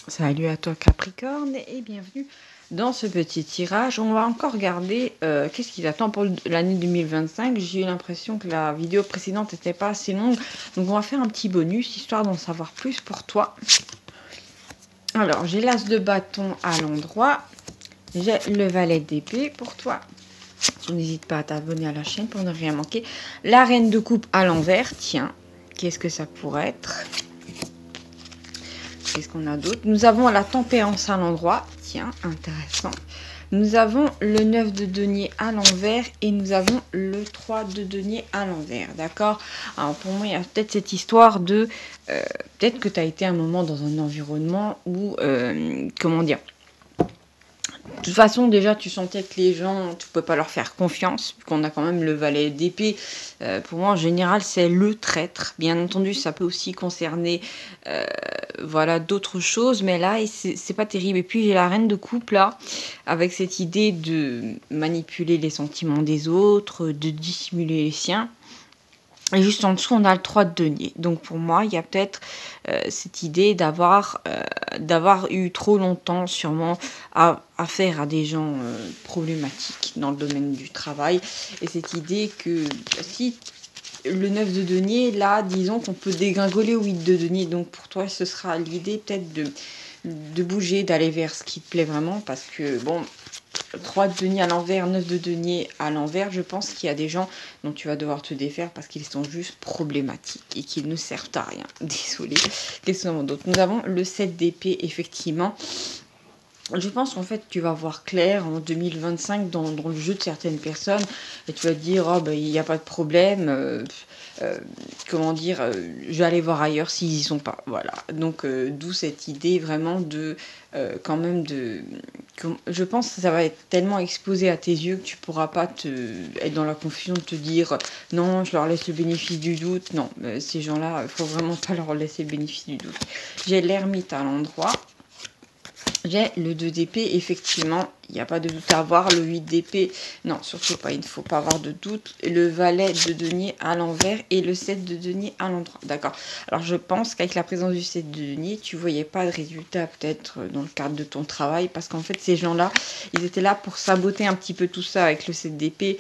Salut à toi Capricorne et bienvenue dans ce petit tirage. On va encore regarder qu'est-ce qui t'attend pour l'année 2025. J'ai eu l'impression que la vidéo précédente n'était pas assez longue. Donc on va faire un petit bonus histoire d'en savoir plus pour toi. Alors j'ai l'as de bâton à l'endroit. J'ai le valet d'épée pour toi. N'hésite pas à t'abonner à la chaîne pour ne rien manquer. La reine de coupe à l'envers. Tiens, qu'est-ce que ça pourrait être ? Qu'est-ce qu'on a d'autre? Nous avons la tempérance à l'endroit. Tiens, intéressant. Nous avons le 9 de denier à l'envers et nous avons le 3 de denier à l'envers. D'accord? Alors pour moi, il y a peut-être cette histoire de... peut-être que tu as été un moment dans un environnement où... comment dire? De toute façon, déjà, tu sentais que les gens, tu ne pouvais pas leur faire confiance, qu'on a quand même le valet d'épée. Pour moi, en général, c'est le traître. Bien entendu, ça peut aussi concerner voilà, d'autres choses, mais là, c'est pas terrible. Et puis, j'ai la reine de coupe, là, avec cette idée de manipuler les sentiments des autres, de dissimuler les siens. Et juste en dessous, on a le 3 de denier. Donc pour moi, il y a peut-être cette idée d'avoir eu trop longtemps sûrement affaire à des gens problématiques dans le domaine du travail. Et cette idée que si le 9 de denier, là, disons qu'on peut dégringoler au 8 de denier. Donc pour toi, ce sera l'idée peut-être de bouger, d'aller vers ce qui te plaît vraiment. Parce que, bon... 3 de denier à l'envers, 9 de denier à l'envers, je pense qu'il y a des gens dont tu vas devoir te défaire parce qu'ils sont juste problématiques et qu'ils ne servent à rien. Désolée. Qu'est-ce qu'on a d'autre? Nous avons le 7 d'épée, effectivement. Je pense qu'en fait, tu vas voir clair en 2025 dans le jeu de certaines personnes et tu vas te dire, oh, ben, il n'y a pas de problème. Comment dire, je vais aller voir ailleurs s'ils y sont pas. Voilà. Donc, d'où cette idée vraiment de, quand même de... Je pense que ça va être tellement exposé à tes yeux que tu pourras pas être dans la confusion de te dire, non, je leur laisse le bénéfice du doute. Non, ces gens-là, il faut vraiment pas leur laisser le bénéfice du doute. J'ai l'ermite à l'endroit. J'ai le 2 d'épée, effectivement, il n'y a pas de doute à avoir. Le 8 d'épée, non, surtout pas, il ne faut pas avoir de doute. Le valet de denier à l'envers et le 7 de denier à l'endroit. D'accord. Alors, je pense qu'avec la présence du 7 de denier, tu ne voyais pas de résultat peut-être dans le cadre de ton travail. Parce qu'en fait, ces gens-là, ils étaient là pour saboter un petit peu tout ça avec le 7 d'épée.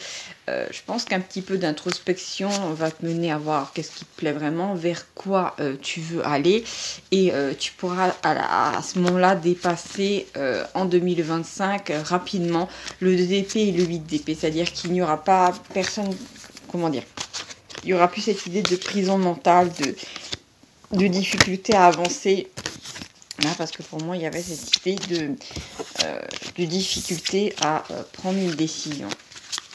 Je pense qu'un petit peu d'introspection va te mener à voir qu'est-ce qui te plaît vraiment, vers quoi tu veux aller. Et tu pourras à ce moment-là dépasser en 2025 rapidement le 2 d'épée et le 8 d'épée. C'est-à-dire qu'il n'y aura pas personne, comment dire, il n'y aura plus cette idée de prison mentale, de difficulté à avancer. Là, parce que pour moi, il y avait cette idée de difficulté à prendre une décision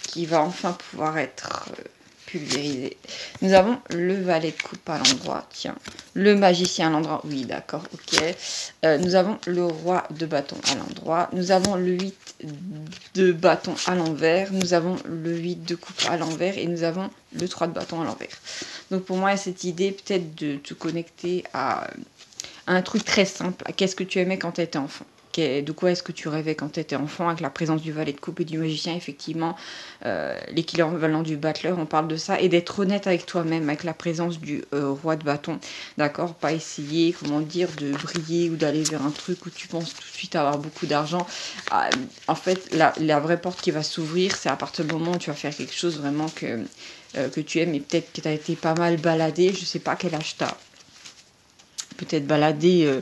qui va enfin pouvoir être pulvérisé. Nous avons le valet de coupe à l'endroit, tiens. Le magicien à l'endroit, oui, d'accord, ok. Nous avons le roi de bâton à l'endroit. Nous avons le 8 de bâton à l'envers. Nous avons le 8 de coupe à l'envers. Et nous avons le 3 de bâton à l'envers. Donc pour moi, cette idée peut-être de te connecter à un truc très simple. À qu'est-ce que tu aimais quand tu étais enfant? De quoi est-ce que tu rêvais quand tu étais enfant, avec la présence du valet de coupe et du magicien, effectivement, l'équivalent du battleur, on parle de ça, et d'être honnête avec toi-même, avec la présence du roi de bâton, d'accord? Pas essayer, comment dire, de briller ou d'aller vers un truc où tu penses tout de suite avoir beaucoup d'argent. En fait, la vraie porte qui va s'ouvrir, c'est à partir du moment où tu vas faire quelque chose vraiment que tu aimes, et peut-être que tu as été pas mal baladé, je sais pas quel âge tu as. Peut-être baladé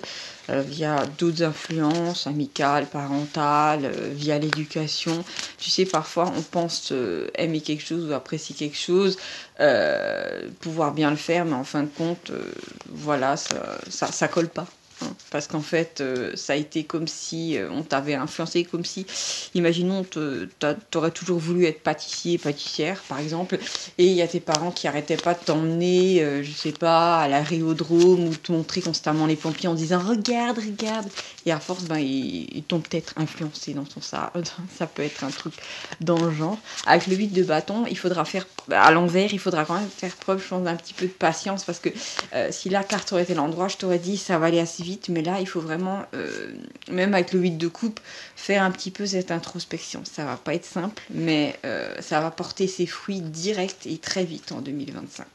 via d'autres influences, amicales, parentales, via l'éducation. Tu sais, parfois, on pense aimer quelque chose ou apprécier quelque chose, pouvoir bien le faire, mais en fin de compte, voilà, ça colle pas. Parce qu'en fait, ça a été comme si on t'avait influencé, comme si, imaginons, t'aurais toujours voulu être pâtissier, pâtissière, par exemple, et il y a tes parents qui arrêtaient pas de t'emmener, je sais pas, à l'aérodrome ou te montrer constamment les pompiers en disant regarde, regarde. Et à force, ben, ils t'ont peut-être influencé dans ton ça. Ça peut être un truc dans le genre. Avec le 8 de bâton, il faudra faire à l'envers, il faudra quand même faire preuve, je pense, d'un petit peu de patience, parce que si la carte aurait été l'endroit, je t'aurais dit ça va aller assez vite, mais là il faut vraiment, même avec le 8 de coupe, faire un petit peu cette introspection. Ça va pas être simple, mais ça va porter ses fruits directs et très vite en 2025.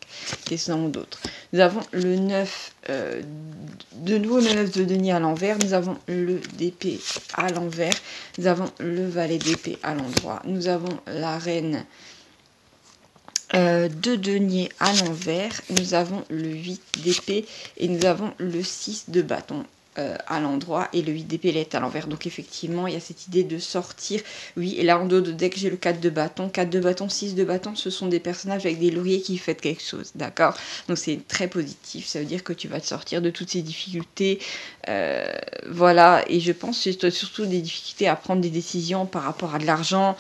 Qu'est-ce qu'on a d'autre? Nous avons le 9, de nouveau le 9 de denier à l'envers, nous avons le d'épée à l'envers, nous avons le valet d'épée à l'endroit, nous avons la reine de denier à l'envers, nous avons le 8 d'épée et nous avons le 6 de bâton à l'endroit, et le 8 d'épée est à l'envers. Donc effectivement il y a cette idée de sortir. Oui, et là en dos de deck j'ai le 4 de bâton, 4 de bâton, 6 de bâton, ce sont des personnages avec des lauriers qui font quelque chose, d'accord? Donc c'est très positif, ça veut dire que tu vas te sortir de toutes ces difficultés, voilà. Et je pense que c'est surtout des difficultés à prendre des décisions par rapport à de l'argent,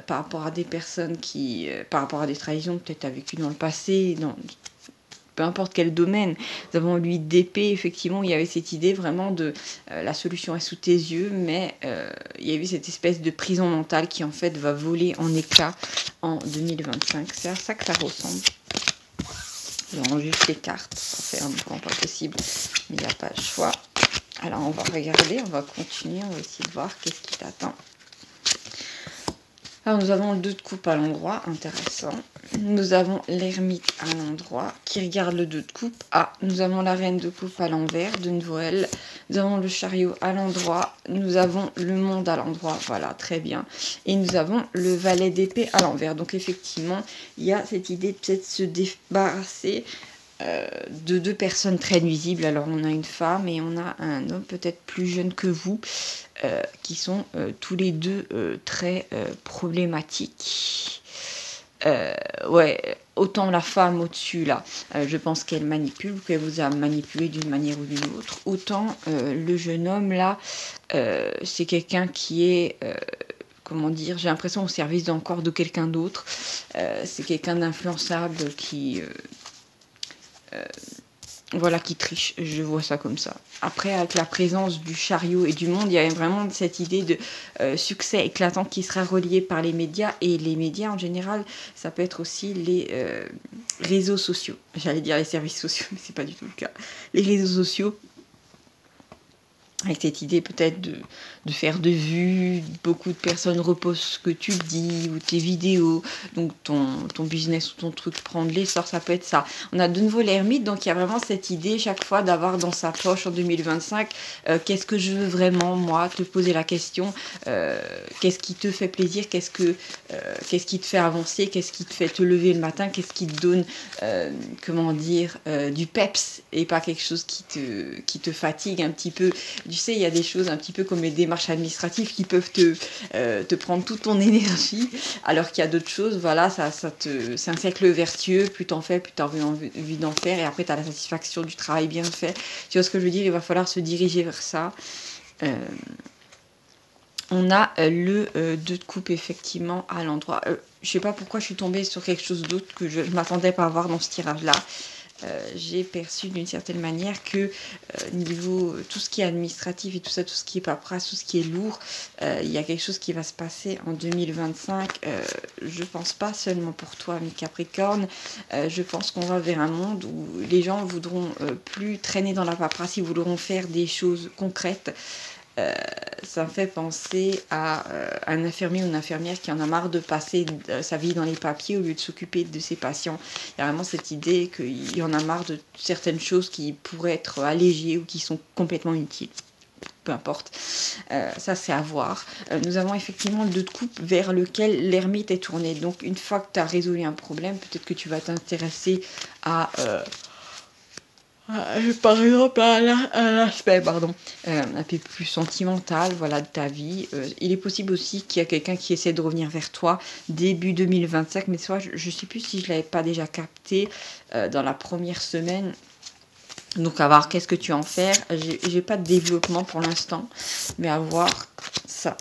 par rapport à des personnes qui, par rapport à des trahisons peut-être tu as vécu dans le passé, dans peu importe quel domaine. Nous avons lui d'épée, effectivement, il y avait cette idée vraiment de la solution est sous tes yeux, mais il y a eu cette espèce de prison mentale qui en fait va voler en éclats en 2025. C'est à ça que ça ressemble. Je rends juste les cartes, c'est un peu pas possible, mais il n'y a pas le choix. Alors on va regarder, on va continuer, on va essayer de voir qu'est-ce qui t'attend. Alors nous avons le 2 de coupe à l'endroit, intéressant. Nous avons l'ermite à l'endroit qui regarde le 2 de coupe. Ah, nous avons la reine de coupe à l'envers, de nouveau elle. Nous avons le chariot à l'endroit. Nous avons le monde à l'endroit, voilà, très bien. Et nous avons le valet d'épée à l'envers. Donc effectivement, il y a cette idée de peut-être se débarrasser de 2 personnes très nuisibles. Alors on a une femme et on a un homme peut-être plus jeune que vous, qui sont tous les deux très problématiques. Ouais, autant la femme au-dessus là, je pense qu'elle manipule, qu'elle vous a manipulé d'une manière ou d'une autre, autant le jeune homme là, c'est quelqu'un qui est comment dire, j'ai l'impression au service encore de quelqu'un d'autre. C'est quelqu'un d'influençable qui voilà, qui triche, je vois ça comme ça. Après, avec la présence du chariot et du monde, il y a vraiment cette idée de succès éclatant qui sera relié par les médias. Et les médias, en général, ça peut être aussi les réseaux sociaux. J'allais dire les services sociaux, mais c'est pas du tout le cas. Les réseaux sociaux, avec cette idée peut-être de faire de vues, beaucoup de personnes repostent ce que tu dis ou tes vidéos, donc ton business ou ton truc prend de l'essor, ça peut être ça. On a de nouveau l'ermite, donc il y a vraiment cette idée chaque fois d'avoir dans sa poche en 2025, qu'est-ce que je veux vraiment, moi, te poser la question, qu'est-ce qui te fait plaisir, qu'est-ce qui te fait avancer, qu'est-ce qui te fait te lever le matin, qu'est-ce qui te donne, comment dire, du peps et pas quelque chose qui te fatigue un petit peu. Tu sais, il y a des choses un petit peu comme les démarches administratives qui peuvent te prendre toute ton énergie, alors qu'il y a d'autres choses, voilà, c'est un cercle vertueux, plus t'en fais, plus t'as envie d'en faire, et après t'as la satisfaction du travail bien fait. Tu vois ce que je veux dire? Il va falloir se diriger vers ça. On a le 2 de coupe effectivement à l'endroit. Je sais pas pourquoi je suis tombée sur quelque chose d'autre que je ne m'attendais pas à voir dans ce tirage-là. J'ai perçu d'une certaine manière que niveau tout ce qui est administratif et tout ça, tout ce qui est paperasse, tout ce qui est lourd, il y a quelque chose qui va se passer en 2025. Je pense pas seulement pour toi, mi Capricorne. Je pense qu'on va vers un monde où les gens voudront plus traîner dans la paperasse, ils voudront faire des choses concrètes. Ça me fait penser à un infirmier ou une infirmière qui en a marre de passer sa vie dans les papiers au lieu de s'occuper de ses patients. Il y a vraiment cette idée qu'il y en a marre de certaines choses qui pourraient être allégées ou qui sont complètement inutiles. Peu importe, ça c'est à voir. Nous avons effectivement le 2 de coupe vers lequel l'ermite est tourné. Donc une fois que tu as résolu un problème, peut-être que tu vas t'intéresser à... par exemple à l'aspect un peu plus sentimental, voilà, de ta vie. Il est possible aussi qu'il y a quelqu'un qui essaie de revenir vers toi début 2025, mais soit je sais plus si je l'avais pas déjà capté dans la première semaine. Donc à voir qu'est-ce que tu en fais. J'ai pas de développement pour l'instant, mais à voir ça.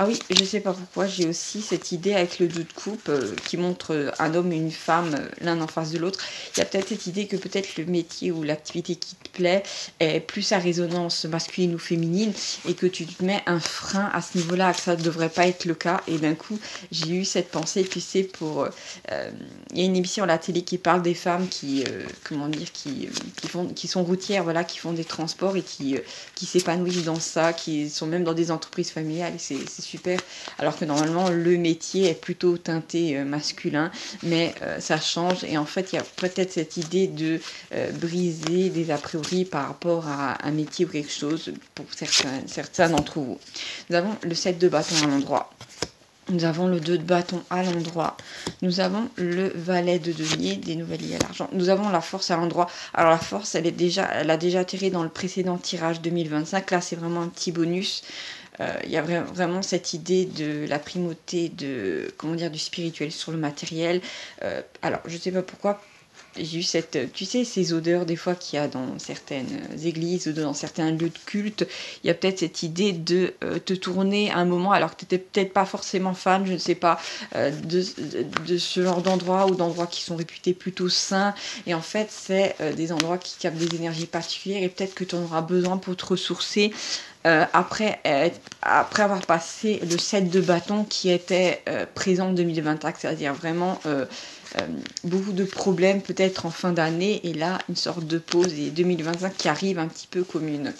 Ah oui, je sais pas pourquoi, j'ai aussi cette idée avec le 2 de coupe qui montre un homme et une femme, l'un en face de l'autre. Il y a peut-être cette idée que peut-être le métier ou l'activité qui te plaît est plus à résonance masculine ou féminine et que tu te mets un frein à ce niveau-là, que ça ne devrait pas être le cas. Et d'un coup, j'ai eu cette pensée, tu sais, pour... il y a une émission à la télé qui parle des femmes qui, comment dire, qui sont routières, voilà, qui font des transports et qui s'épanouissent dans ça, qui sont même dans des entreprises familiales. C'est super. Alors que normalement, le métier est plutôt teinté masculin, mais ça change. Et en fait, il y a peut-être cette idée de briser des a priori par rapport à un métier ou quelque chose pour certains d'entre vous. Nous avons le 7 de bâton à l'endroit. Nous avons le 2 de bâton à l'endroit. Nous avons le valet de denier, des nouvelles liées à l'argent. Nous avons la force à l'endroit. Alors la force, elle a déjà atterri dans le précédent tirage 2025. Là, c'est vraiment un petit bonus. Il y a vraiment cette idée de la primauté de, comment dire, du spirituel sur le matériel. Alors, je ne sais pas pourquoi. J'ai eu cette, tu sais, ces odeurs des fois qu'il y a dans certaines églises ou dans certains lieux de culte. Il y a peut-être cette idée de te tourner un moment alors que tu n'étais peut-être pas forcément fan, je ne sais pas, de ce genre d'endroits ou d'endroits qui sont réputés plutôt sains. Et en fait, c'est des endroits qui captent des énergies particulières et peut-être que tu en auras besoin pour te ressourcer. Après avoir passé le 7 de bâton qui était présent en 2025, c'est-à-dire vraiment beaucoup de problèmes peut-être en fin d'année et là une sorte de pause et 2025 qui arrive un petit peu comme une...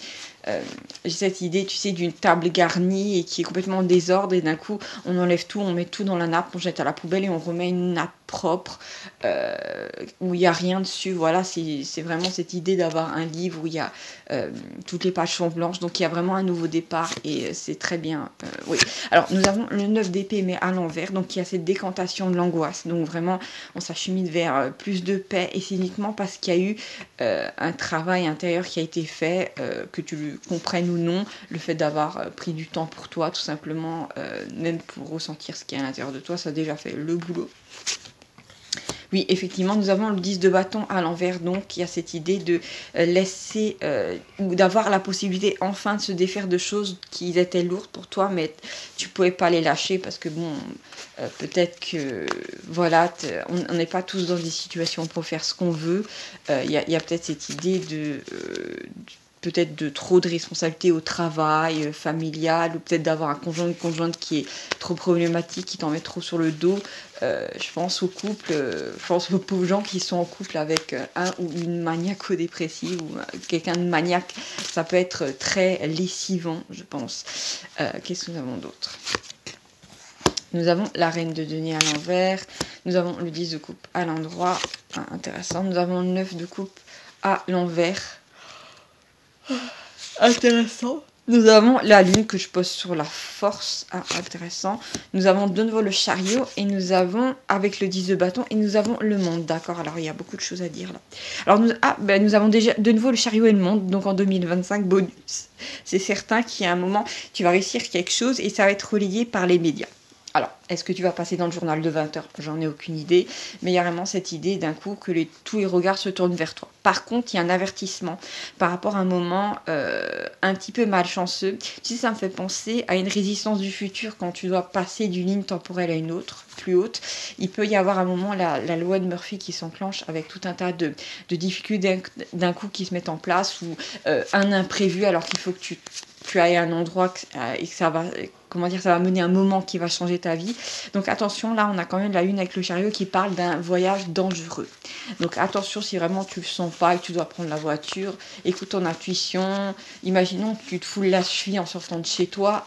j'ai cette idée, tu sais, d'une table garnie et qui est complètement en désordre et d'un coup on enlève tout, on met tout dans la nappe, on jette à la poubelle et on remet une nappe propre où il n'y a rien dessus. Voilà, c'est vraiment cette idée d'avoir un livre où il y a toutes les pages sont blanches, donc il y a vraiment un nouveau départ et c'est très bien. Oui. Alors nous avons le 9 d'épée mais à l'envers, donc il y a cette décantation de l'angoisse, donc vraiment on s'achemine vers plus de paix et c'est uniquement parce qu'il y a eu un travail intérieur qui a été fait, que tu le comprennes ou non, le fait d'avoir pris du temps pour toi tout simplement, même pour ressentir ce qu'il y a à l'intérieur de toi, ça a déjà fait le boulot. Oui, effectivement, nous avons le 10 de bâton à l'envers, donc il y a cette idée de laisser, ou d'avoir la possibilité enfin de se défaire de choses qui étaient lourdes pour toi, mais tu pouvais pas les lâcher parce que bon, peut-être que, voilà, on n'est pas tous dans des situations pour faire ce qu'on veut. Il y a peut-être cette idée de... peut-être de trop de responsabilités au travail, familial, ou peut-être d'avoir un conjoint ou une conjointe qui est trop problématique, qui t'en met trop sur le dos. Je pense aux couples, je pense aux pauvres gens qui sont en couple avec un ou une maniaco-dépressive ou quelqu'un de maniaque. Ça peut être très lessivant, je pense. Qu'est-ce que nous avons d'autre ? Nous avons la reine de denier à l'envers. Nous avons le 10 de coupe à l'endroit. Intéressant. Nous avons le 9 de coupe à l'envers. Intéressant. Nous avons la lune que je pose sur la force. Intéressant. Nous avons de nouveau le chariot et nous avons, avec le 10 de bâton, et nous avons le monde. D'accord, alors il y a beaucoup de choses à dire là. Alors nous avons déjà de nouveau le chariot et le monde, donc en 2025, bonus. C'est certain qu'il y a un moment, tu vas réussir quelque chose et ça va être relayé par les médias. Alors, est-ce que tu vas passer dans le journal de 20h ? J'en ai aucune idée. Mais il y a vraiment cette idée d'un coup que tous les regards se tournent vers toi. Par contre, il y a un avertissement par rapport à un moment un petit peu malchanceux. Tu sais, ça me fait penser à une résistance du futur quand tu dois passer d'une ligne temporelle à une autre, plus haute. Il peut y avoir un moment la loi de Murphy qui s'enclenche avec tout un tas de difficultés d'un coup qui se mettent en place ou un imprévu alors qu'il faut que tu ailles à un endroit et que ça va... Comment dire, ça va mener un moment qui va changer ta vie. Donc attention, là on a quand même la lune avec le chariot qui parle d'un voyage dangereux. Donc attention, si vraiment tu le sens pas et que tu dois prendre la voiture, écoute ton intuition. Imaginons que tu te foules la cheville en sortant de chez toi.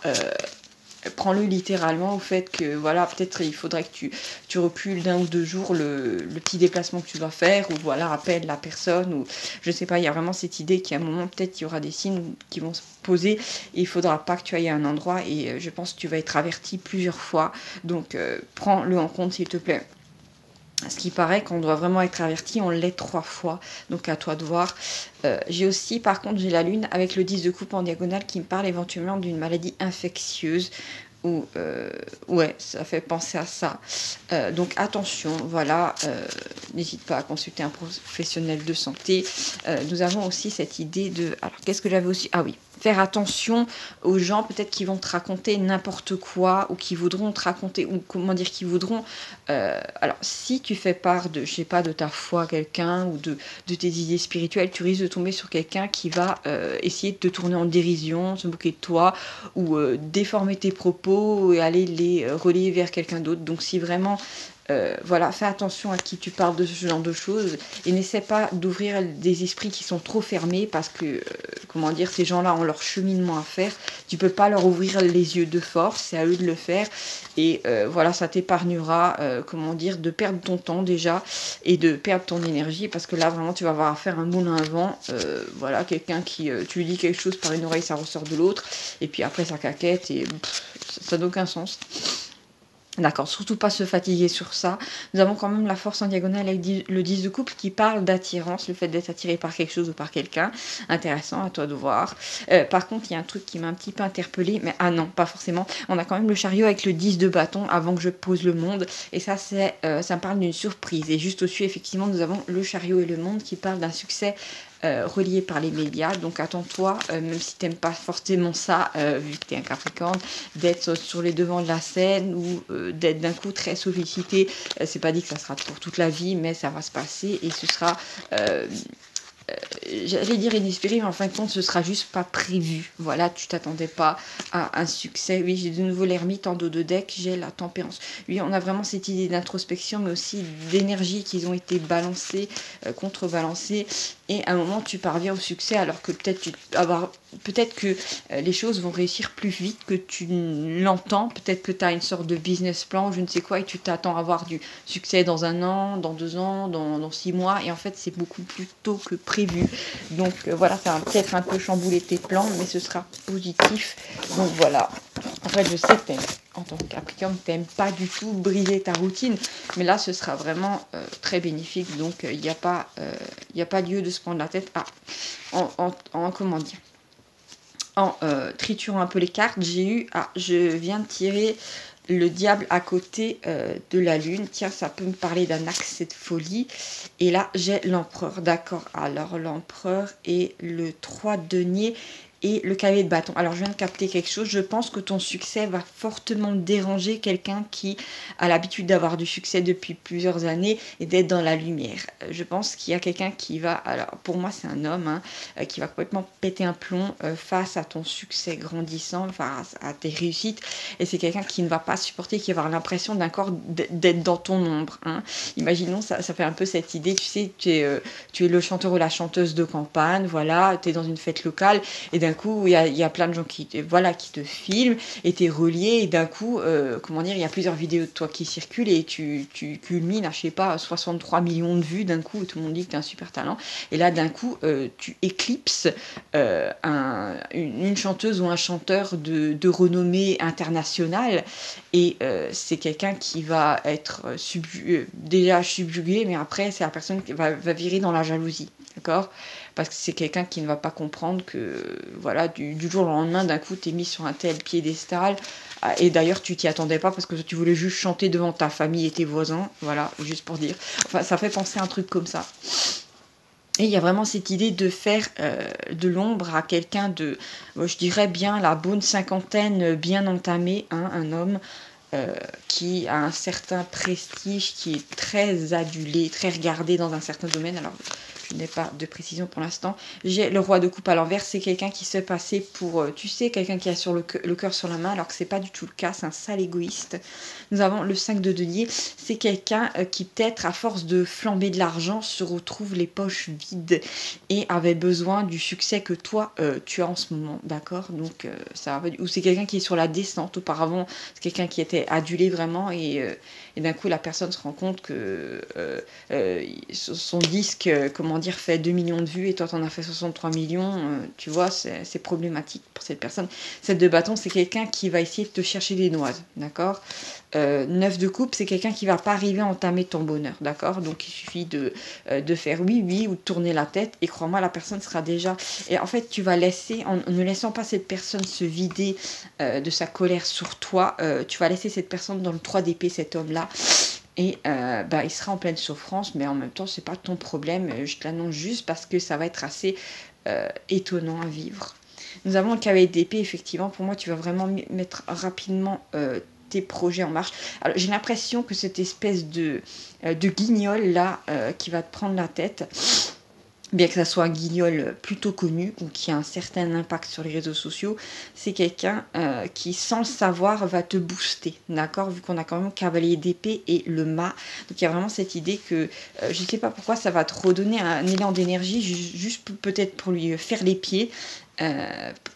Prends-le littéralement au fait que voilà, peut-être il faudrait que tu recules d'un ou deux jours le petit déplacement que tu dois faire, ou voilà, appelle la personne, ou je sais pas, il y a vraiment cette idée qu'à un moment peut-être il y aura des signes qui vont se poser et il faudra pas que tu ailles à un endroit et je pense que tu vas être averti plusieurs fois, donc prends-le en compte s'il te plaît. Ce qui paraît qu'on doit vraiment être averti, on l'est 3 fois, donc à toi de voir. J'ai aussi, par contre, j'ai la lune avec le 10 de coupe en diagonale qui me parle éventuellement d'une maladie infectieuse. Ou ouais, ça fait penser à ça. Donc attention, voilà, n'hésite pas à consulter un professionnel de santé. Nous avons aussi cette idée de... Alors, Qu'est-ce que j'avais aussi? Ah oui, faire attention aux gens peut-être qui vont te raconter n'importe quoi ou qui voudront te raconter, ou comment dire, qui voudront... alors, si tu fais part de, je sais pas, de ta foi à quelqu'un ou de tes idées spirituelles, tu risques de tomber sur quelqu'un qui va essayer de te tourner en dérision, se moquer de toi ou déformer tes propos et aller les relayer vers quelqu'un d'autre. Donc, si vraiment... voilà, fais attention à qui tu parles de ce genre de choses et n'essaie pas d'ouvrir des esprits qui sont trop fermés parce que, comment dire, ces gens-là ont leur cheminement à faire. Tu peux pas leur ouvrir les yeux de force, c'est à eux de le faire. Et voilà, ça t'épargnera, comment dire, de perdre ton temps déjà et de perdre ton énergie parce que là, vraiment, tu vas avoir à faire un moulin à vent. Voilà, quelqu'un qui, tu lui dis quelque chose par une oreille, ça ressort de l'autre. Et puis après, ça caquette et ça n'a aucun sens. D'accord, surtout pas se fatiguer sur ça. Nous avons quand même la force en diagonale avec le 10 de couple qui parle d'attirance, le fait d'être attiré par quelque chose ou par quelqu'un. Intéressant, à toi de voir. Par contre, il y a un truc qui m'a un petit peu interpellée, mais ah non, pas forcément. On a quand même le chariot avec le 10 de bâton avant que je pose le monde. Et ça, ça me parle d'une surprise. Et juste au-dessus, effectivement, nous avons le chariot et le monde qui parlent d'un succès relié par les médias. Donc attends-toi, même si t'aimes pas forcément ça, vu que t'es un Capricorne, d'être sur les devants de la scène ou d'être d'un coup très sollicité. C'est pas dit que ça sera pour toute la vie, mais ça va se passer et ce sera... j'allais dire inespéré, mais en fin de compte, ce sera juste pas prévu. Voilà, tu t'attendais pas à un succès. Oui, j'ai de nouveau l'ermite en dos de deck, j'ai la tempérance. Oui, on a vraiment cette idée d'introspection, mais aussi d'énergie qui ont été balancées, contrebalancées. Et à un moment, tu parviens au succès, alors que peut-être que les choses vont réussir plus vite que tu l'entends. Peut-être que tu as une sorte de business plan, je ne sais quoi, et tu t'attends à avoir du succès dans 1 an, dans 2 ans, dans 6 mois. Et en fait, c'est beaucoup plus tôt que prévu. Donc voilà, ça va peut-être un peu chambouler tes plans, mais ce sera positif. Donc voilà. En fait, je sais que en tant que Capricorne, tu n'aimes pas du tout briser ta routine, mais là, ce sera vraiment très bénéfique. Donc, il n'y a pas lieu de se prendre la tête comment dire, en triturant un peu les cartes. Je viens de tirer le diable à côté de la lune. Tiens, ça peut me parler d'un accès de folie. Et là, j'ai l'empereur. D'accord. Alors, l'empereur et le 3 de denier et le cavalier de bâton. Alors, je viens de capter quelque chose. Je pense que ton succès va fortement déranger quelqu'un qui a l'habitude d'avoir du succès depuis plusieurs années et d'être dans la lumière. Je pense qu'il y a quelqu'un qui va... Alors, pour moi, c'est un homme qui va complètement péter un plomb face à ton succès grandissant, face à tes réussites. Et c'est quelqu'un qui ne va pas supporter, qui va avoir l'impression d'être dans ton ombre. Imaginons, ça fait un peu cette idée, tu sais, tu es le chanteur ou la chanteuse de campagne, voilà, tu es dans une fête locale, et d'un coup, il y a plein de gens qui te filment, et tu es relié, et d'un coup, comment dire, il y a plusieurs vidéos de toi qui circulent, et tu culmines à, je sais pas, 63 millions de vues d'un coup, où tout le monde dit que tu as un super talent, et là, d'un coup, tu éclipses une chanteuse ou un chanteur de renommée internationale, et c'est quelqu'un qui va être déjà subjugué, mais après, c'est la personne qui va virer dans la jalousie, d'accord ? Parce que c'est quelqu'un qui ne va pas comprendre que, voilà, du jour au lendemain, d'un coup, tu es mis sur un tel piédestal. Et d'ailleurs, tu t'y attendais pas parce que tu voulais juste chanter devant ta famille et tes voisins. Voilà, juste pour dire. Enfin, ça fait penser à un truc comme ça. Et il y a vraiment cette idée de faire de l'ombre à quelqu'un de, je dirais bien, la bonne cinquantaine bien entamée, un homme qui a un certain prestige, qui est très adulé, très regardé dans un certain domaine. Alors, je n'ai pas de précision pour l'instant. J'ai le roi de coupe à l'envers, c'est quelqu'un qui se fait passer pour, tu sais, quelqu'un qui a sur le cœur sur la main, alors que c'est pas du tout le cas, c'est un sale égoïste. Nous avons le 5 de denier, c'est quelqu'un qui peut-être, à force de flamber de l'argent, se retrouve les poches vides et avait besoin du succès que toi, tu as en ce moment, d'accord ? Donc, ou c'est quelqu'un qui est sur la descente. Auparavant, c'est quelqu'un qui était adulé vraiment et d'un coup, la personne se rend compte que son disque, fait 2 millions de vues et toi, t'en as fait 63 millions. Tu vois, c'est problématique pour cette personne. 7 de bâton, c'est quelqu'un qui va essayer de te chercher des noises, d'accord ? 9 de coupe, c'est quelqu'un qui va pas arriver à entamer ton bonheur, d'accord ? Donc, il suffit de faire oui ou de tourner la tête et crois-moi, la personne sera déjà... Et en fait, tu vas laisser, en ne laissant pas cette personne se vider de sa colère sur toi, tu vas laisser cette personne dans le 3 d'épée, cet homme-là, et il sera en pleine souffrance, mais en même temps, c'est pas ton problème. Je te l'annonce juste parce que ça va être assez étonnant à vivre. Nous avons le cavalier d'épée, effectivement, pour moi, tu vas vraiment mettre rapidement tes projets en marche. Alors, j'ai l'impression que cette espèce de guignol, là, qui va te prendre la tête, bien que ça soit un guignol plutôt connu ou qui a un certain impact sur les réseaux sociaux, c'est quelqu'un qui, sans le savoir, va te booster, d'accord? Vu qu'on a quand même cavalier d'épée et le mât. Donc il y a vraiment cette idée que, je ne sais pas pourquoi, ça va te redonner un élan d'énergie, juste peut-être pour lui faire les pieds.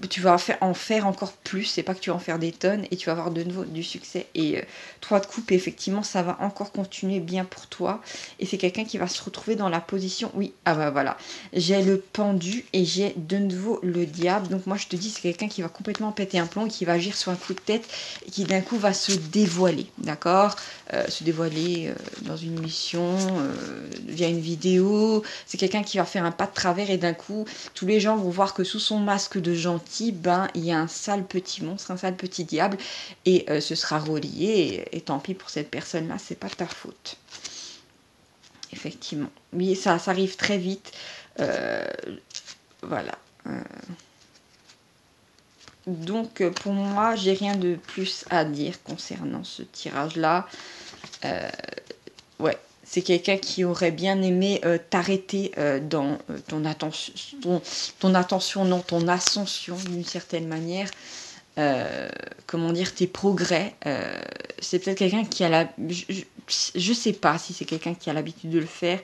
Tu vas en faire encore plus, c'est pas que tu vas en faire des tonnes et tu vas avoir de nouveau du succès. Et 3 de coupe, effectivement, ça va encore continuer bien pour toi. Et c'est quelqu'un qui va se retrouver dans la position, oui, ah bah voilà, j'ai le pendu et j'ai de nouveau le diable. Donc moi je te dis, c'est quelqu'un qui va complètement péter un plomb, qui va agir sur un coup de tête et qui d'un coup va se dévoiler, d'accord, se dévoiler dans une mission, via une vidéo. C'est quelqu'un qui va faire un pas de travers et d'un coup tous les gens vont voir que sous son masque de gentil, ben il y a un sale petit monstre, un sale petit diable, et ce sera relié, et tant pis pour cette personne là, c'est pas ta faute. Effectivement, oui, ça arrive très vite. Voilà. Donc pour moi, j'ai rien de plus à dire concernant ce tirage là. Ouais, c'est quelqu'un qui aurait bien aimé t'arrêter dans ton attention, non, ton ascension d'une certaine manière. Comment dire, tes progrès. C'est peut-être quelqu'un qui a la... Je sais pas si c'est quelqu'un qui a l'habitude de le faire.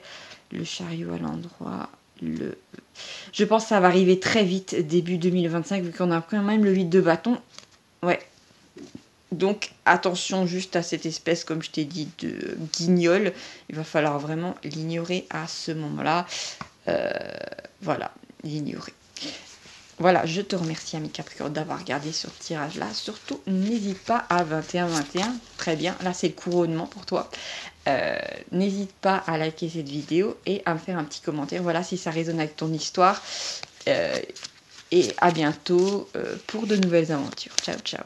Le chariot à l'endroit. Je pense que ça va arriver très vite, début 2025, vu qu'on a quand même le 8 de bâton. Ouais. Donc, attention juste à cette espèce, comme je t'ai dit, de guignol. Il va falloir vraiment l'ignorer à ce moment-là. Voilà, l'ignorer. Voilà, je te remercie, ami Capricorne, d'avoir regardé ce tirage-là. Surtout, n'hésite pas à 21-21. Très bien, là, c'est le couronnement pour toi. N'hésite pas à liker cette vidéo et à me faire un petit commentaire. Voilà, si ça résonne avec ton histoire. Et à bientôt pour de nouvelles aventures. Ciao, ciao.